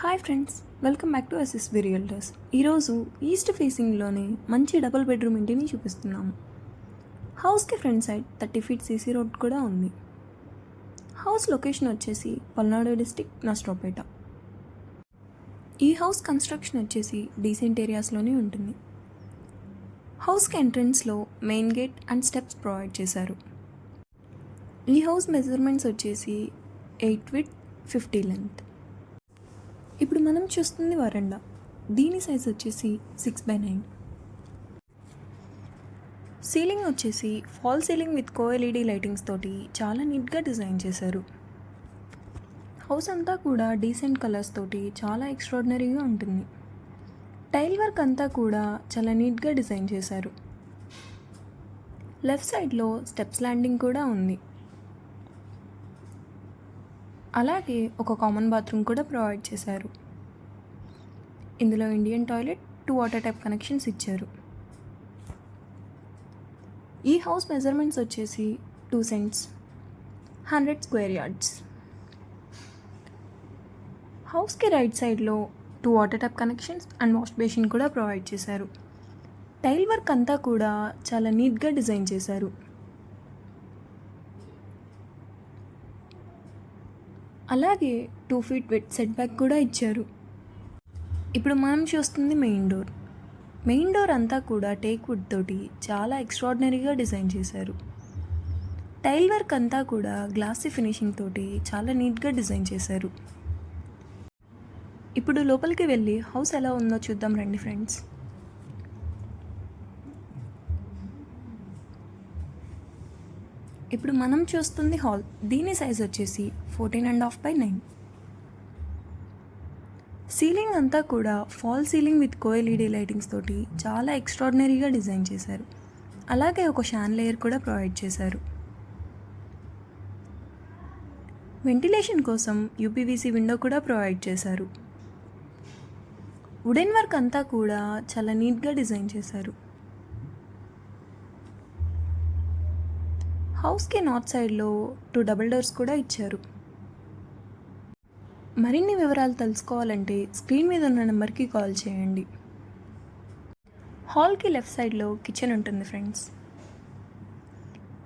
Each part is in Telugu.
Hi friends, welcome back to SSB realtors. ఈరోజు ఈస్ట్ ఫేసింగ్లోనే మంచి డబుల్ బెడ్రూమ్ ఇంటిని చూపిస్తున్నాము. హౌస్కి front side 30 feet CC road కూడా ఉంది. హౌస్ లొకేషన్ వచ్చేసి పల్నాడు డిస్టిక్, నర్సరావుపేట. ఈ హౌస్ కన్స్ట్రక్షన్ వచ్చేసి డీసెంట్ ఏరియాస్లోనే ఉంటుంది. హౌస్కి ఎంట్రన్స్లో main gate and steps provide చేశారు. ఈ హౌస్ మెజర్మెంట్స్ వచ్చేసి 8 విడ్త్ 50 లెంత్. ఇప్పుడు మనం చూస్తుంది వరండా. దీని సైజ్ వచ్చేసి 6x9. సీలింగ్ వచ్చేసి ఫాల్ సీలింగ్ విత్ కోఎల్ఈడి లైటింగ్స్ తోటి చాలా నీట్గా డిజైన్ చేశారు. హౌస్ అంతా కూడా డీసెంట్ కలర్స్ తోటి చాలా ఎక్స్ట్రాడినరీగా ఉంటుంది. టైల్ వర్క్ అంతా కూడా చాలా నీట్గా డిజైన్ చేశారు. లెఫ్ట్ సైడ్లో స్టెప్స్ ల్యాండింగ్ కూడా ఉంది. అలాగే ఒక కామన్ బాత్రూమ్ కూడా ప్రొవైడ్ చేశారు. ఇందులో Indian toilet, 2 water tap connections ఇచ్చారు. ఈ హౌస్ మెజర్మెంట్స్ వచ్చేసి 2 సెంట్స్ 100 స్క్వేర్ యార్డ్స్. హౌస్కి రైట్ సైడ్లో 2 water tap connections and wash basin కూడా ప్రొవైడ్ చేశారు. టైల్ వర్క్ అంతా కూడా చాలా నీట్గా డిజైన్ చేశారు. అలాగే 2 ఫీట్ విడ్త్ సెట్ బ్యాక్ కూడా ఇచ్చారు. ఇప్పుడు మనం చూస్తుంది మెయిన్ డోర్. మెయిన్ డోర్ అంతా కూడా టేక్ వుడ్ తోటి చాలా ఎక్స్ట్రాడినరీగా డిజైన్ చేశారు. టైల్ వర్క్ అంతా కూడా గ్లాసీ ఫినిషింగ్ తోటి చాలా నీట్గా డిజైన్ చేశారు. ఇప్పుడు లోపలికి వెళ్ళి హౌస్ ఎలా ఉందో చూద్దాం రండి ఫ్రెండ్స్. ఇప్పుడు మనం చూస్తుంది హాల్. దీని సైజ్ వచ్చేసి 14.5x9. సీలింగ్ అంతా కూడా ఫాల్ సీలింగ్ విత్ కోఎల్ఈడి లైటింగ్స్ తోటి చాలా ఎక్స్ట్రాడినరీగా డిజైన్ చేశారు. అలాగే ఒక షాన్లేయర్ కూడా ప్రొవైడ్ చేశారు. వెంటిలేషన్ కోసం యూపీవీసీ విండో కూడా ప్రొవైడ్ చేశారు. వుడెన్ వర్క్ అంతా కూడా చాలా నీట్గా డిజైన్ చేశారు. హౌస్కి నార్త్ సైడ్లో 2 డబుల్ డోర్స్ కూడా ఇచ్చారు. మరిన్ని వివరాలు తెలుసుకోవాలంటే స్క్రీన్ మీద ఉన్న నెంబర్కి కాల్ చేయండి. హాల్కి లెఫ్ట్ సైడ్లో కిచెన్ ఉంటుంది ఫ్రెండ్స్.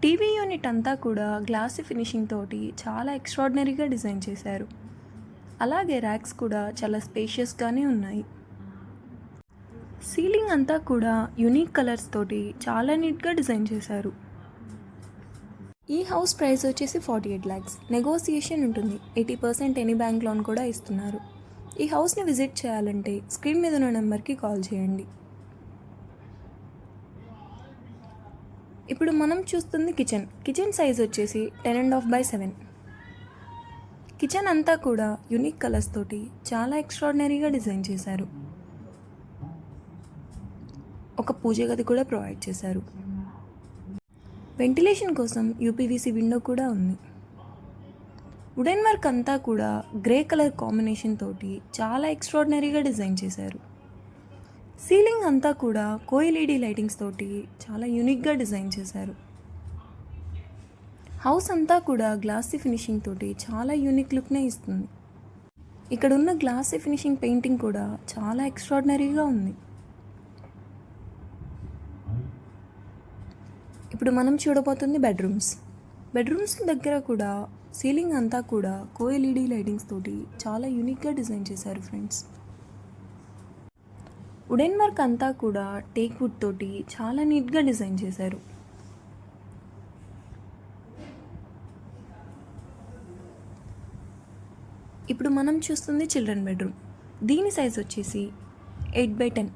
టీవీ యూనిట్ అంతా కూడా గ్లాసీ ఫినిషింగ్ తోటి చాలా ఎక్స్ట్రాడినరీగా డిజైన్ చేశారు. అలాగే ర్యాక్స్ కూడా చాలా స్పేషియస్గానే ఉన్నాయి. సీలింగ్ అంతా కూడా యూనిక్ కలర్స్ తోటి చాలా నీట్గా డిజైన్ చేశారు. ఈ హౌస్ ప్రైస్ వచ్చేసి 48 lakhs. నెగోసియేషన్ ఉంటుంది. 80% ఎనీ బ్యాంక్ లోన్ కూడా ఇస్తున్నారు. ఈ హౌస్ని విజిట్ చేయాలంటే స్క్రీన్ మీద ఉన్న నెంబర్కి కాల్ చేయండి. ఇప్పుడు మనం చూస్తుంది కిచెన్ సైజ్ వచ్చేసి 10.5x7. కిచెన్ అంతా కూడా యూనిక్ కలర్స్ తోటి చాలా ఎక్స్ట్రాడినరీగా డిజైన్ చేశారు. ఒక పూజ గది కూడా ప్రొవైడ్ చేశారు. వెంటిలేషన్ కోసం యూపీవీసీ విండో కూడా ఉంది. వుడెన్ వర్క్ అంతా కూడా గ్రే కలర్ కాంబినేషన్ తోటి చాలా ఎక్స్ట్రాడినరీగా డిజైన్ చేశారు. సీలింగ్ అంతా కూడా కోఎల్ఈడి లైటింగ్స్ తోటి చాలా యూనిక్గా డిజైన్ చేశారు. హౌస్ అంతా కూడా గ్లాసీ ఫినిషింగ్ తోటి చాలా యూనిక్ లుక్నే ఇస్తుంది. ఇక్కడ ఉన్న గ్లాసీ ఫినిషింగ్ పెయింటింగ్ కూడా చాలా ఎక్స్ట్రాడినరీగా ఉంది. ఇప్పుడు మనం చూడబోతుంది బెడ్రూమ్స్ దగ్గర కూడా సీలింగ్ అంతా కూడా కోఎల్ఈడి లైటింగ్స్ తోటి చాలా యూనిక్గా డిజైన్ చేశారు ఫ్రెండ్స్. వుడెన్ వర్క్ అంతా కూడా టేక్ వుడ్ తోటి చాలా నీట్గా డిజైన్ చేశారు. ఇప్పుడు మనం చూస్తుంది చిల్డ్రన్ బెడ్రూమ్. దీని సైజ్ వచ్చేసి 8x10.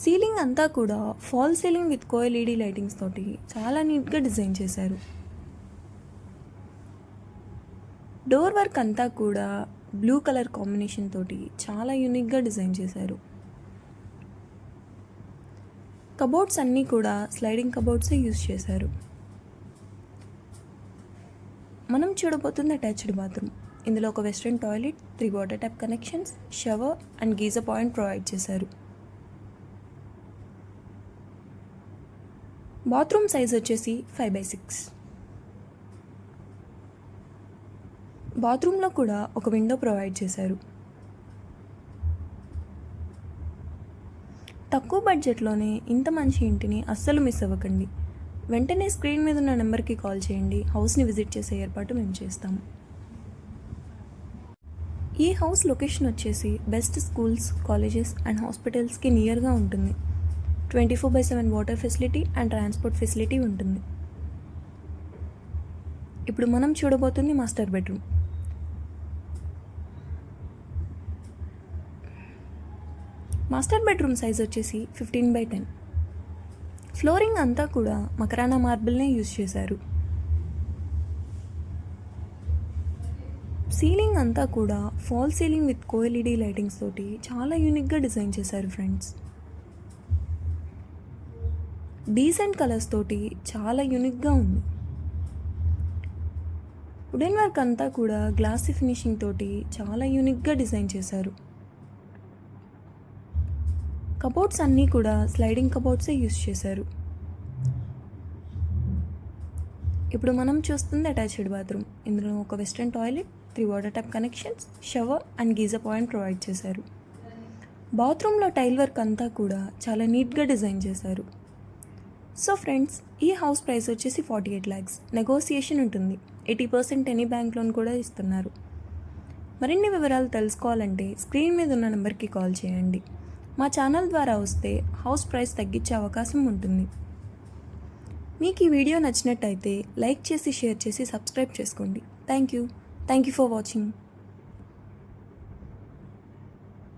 సీలింగ్ అంతా కూడా ఫాల్ సీలింగ్ విత్ కోఎల్ఈడి లైటింగ్స్ తోటి చాలా నీట్గా డిజైన్ చేశారు. డోర్ వర్క్ అంతా కూడా బ్లూ కలర్ కాంబినేషన్ తోటి చాలా యూనిక్గా డిజైన్ చేశారు. కబోర్డ్స్ అన్నీ కూడా స్లైడింగ్ కబోర్డ్సే యూజ్ చేశారు. మనం చూడబోతుంది అటాచ్డ్ బాత్రూమ్. ఇందులో ఒక western toilet, 3 water tap connections, shower and geyser point provide చేశారు. బాత్రూమ్ సైజ్ వచ్చేసి 5x6. బాత్రూంలో కూడా ఒక విండో ప్రొవైడ్ చేశారు. తక్కువ బడ్జెట్లోనే ఇంత మంచి ఇంటిని అస్సలు మిస్ అవ్వకండి. వెంటనే స్క్రీన్ మీద ఉన్న నెంబర్కి కాల్ చేయండి. హౌస్ని విజిట్ చేసే ఏర్పాటు మేము చేస్తాము. ఈ హౌస్ లొకేషన్ వచ్చేసి బెస్ట్ స్కూల్స్, కాలేజెస్ అండ్ హాస్పిటల్స్కి నియర్గా ఉంటుంది. 24/7 water facility and transport facility ఉంటుంది. ఇప్పుడు మనం చూడబోతుంది master bedroom. Master bedroom size వచ్చేసి 15/10. ఫ్లోరింగ్ అంతా కూడా మకరానా మార్బుల్నే యూజ్ చేశారు. సీలింగ్ అంతా కూడా ఫాల్ సీలింగ్ విత్ కోఎల్ఈడి లైటింగ్స్ తోటి చాలా యూనిక్గా డిజైన్ చేశారు ఫ్రెండ్స్. డీసెంట్ కలర్స్ తోటి చాలా యూనిక్గా ఉంది. వుడెన్ వర్క్ అంతా కూడా గ్లాసీ ఫినిషింగ్ తోటి చాలా యూనిక్గా డిజైన్ చేశారు. కబోర్డ్స్ అన్నీ కూడా స్లైడింగ్ కబోర్డ్సే యూజ్ చేశారు. ఇప్పుడు మనం చూస్తుంది అటాచ్డ్ బాత్రూమ్. ఇందులో ఒక western toilet, 3 water tap connections, shower and geyser point provide చేశారు. బాత్రూంలో టైల్ వర్క్ అంతా కూడా చాలా నీట్గా డిజైన్ చేశారు. సో ఫ్రెండ్స్, ఈ హౌస్ ప్రైస్ వచ్చేసి 48 lakhs. నెగోసియేషన్ ఉంటుంది. 80% ఎనీ బ్యాంక్ లోన్ కూడా ఇస్తున్నారు. మరిన్ని వివరాలు తెలుసుకోవాలంటే స్క్రీన్ మీద ఉన్న నెంబర్కి కాల్ చేయండి. మా ఛానల్ ద్వారా వస్తే హౌస్ ప్రైస్ తగ్గించే అవకాశం ఉంటుంది. మీకు ఈ వీడియో నచ్చినట్టయితే లైక్ చేసి, షేర్ చేసి, సబ్స్క్రైబ్ చేసుకోండి. Thank you for watching.